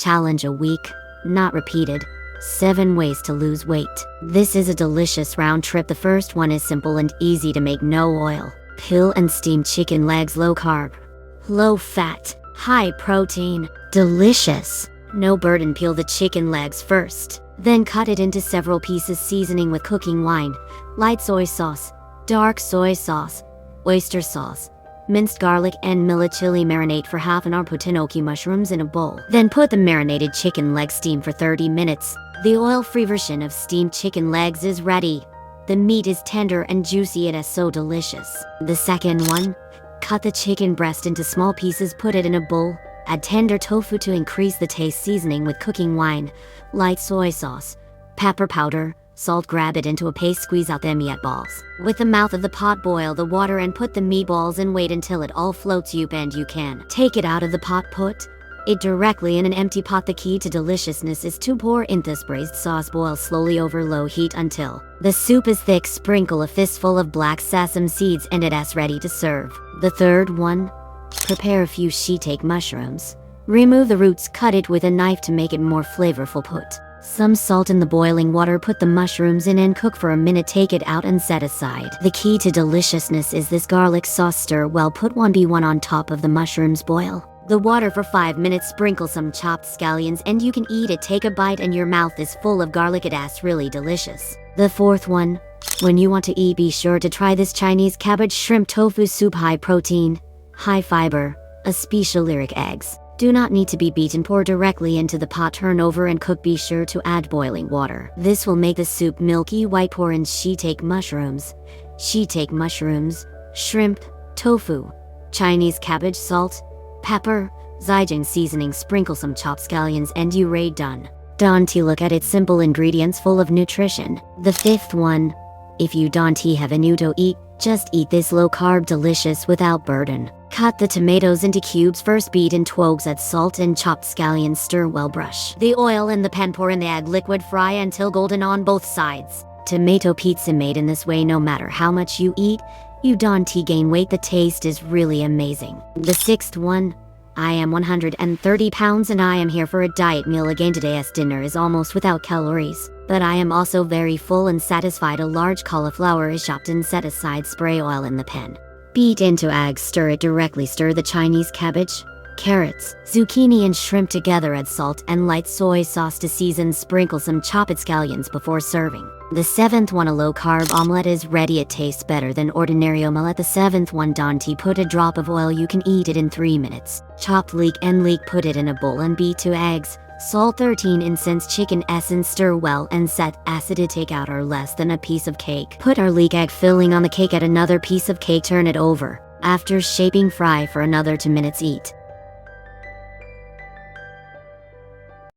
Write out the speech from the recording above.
Challenge a week, not repeated. 7 ways to lose weight. This is a delicious round trip. The first one is simple and easy to make. No oil. Peel and steam chicken legs. Low carb, low fat, high protein. Delicious. No burden. Peel the chicken legs first. Then cut it into several pieces. Seasoning with cooking wine, light soy sauce, dark soy sauce, oyster sauce, minced garlic and millet chili. Marinate for half an hour. Put Enoki mushrooms in a bowl. Then put the marinated chicken legs steam for 30 minutes. The oil-free version of steamed chicken legs is ready. The meat is tender and juicy. It is so delicious. The second one, cut the chicken breast into small pieces. Put it in a bowl. Add tender tofu to increase the taste. Seasoning with cooking wine, light soy sauce, pepper powder, salt. Grab it into a paste. Squeeze out the meatballs. With the mouth of the pot, boil the water and put the meatballs in. Wait until it all floats up and you can take it out of the pot. Put it directly in an empty pot. The key to deliciousness is to pour in this braised sauce. Boil slowly over low heat until the soup is thick. Sprinkle a fistful of black sesame seeds and it is ready to serve. The third one, prepare a few shiitake mushrooms. Remove the roots. Cut it with a knife to make it more flavorful. Put some salt in the boiling water. Put the mushrooms in and cook for a minute. Take it out and set aside. The key to deliciousness is this garlic sauce. Stir well. Put 1 on top of the mushrooms. Boil the water for 5 minutes. Sprinkle some chopped scallions and you can eat it. Take a bite and your mouth is full of garlic. It is really delicious. The fourth one, when you want to eat, be sure to try this Chinese cabbage shrimp tofu soup. High protein, high fiber, a special lyric eggs. Do not need to be beaten. Pour directly into the pot. Turn over and cook. Be sure to add boiling water. This will make the soup milky white. Pour in shiitake mushrooms, shrimp, tofu, Chinese cabbage, salt, pepper, zhejiang seasoning. Sprinkle some chopped scallions and you're done. Don't look at its simple ingredients full of nutrition. The fifth one, if you don't have a new to eat, just eat this low carb delicious without burden. Cut the tomatoes into cubes. First beat in twigs. Add salt and chopped scallions. Stir well. Brush the oil in the pan. Pour in the egg liquid. Fry until golden on both sides. Tomato pizza made in this way. No matter how much you eat, you don't gain weight. The taste is really amazing. The sixth one, I am 130 pounds and I am here for a diet meal again. Today's dinner is almost without calories, but I am also very full and satisfied. A large cauliflower is chopped and set aside. Spray oil in the pan. Beat into eggs. Stir it directly. Stir the Chinese cabbage, carrots, zucchini and shrimp together. Add salt and light soy sauce to season. Sprinkle some chopped scallions before serving. The seventh one, a low-carb omelette is ready. It tastes better than ordinary omelette. The seventh one, don't put a drop of oil. You can eat it in 3 minutes. Chopped leek and leek. Put it in a bowl and beat 2 eggs. Salt 13 incense chicken essence. Stir well and set acid to take out or less than a piece of cake. Put our leek egg filling on the cake. Add another piece of cake. Turn it over. After shaping, fry for another 2 minutes. Eat.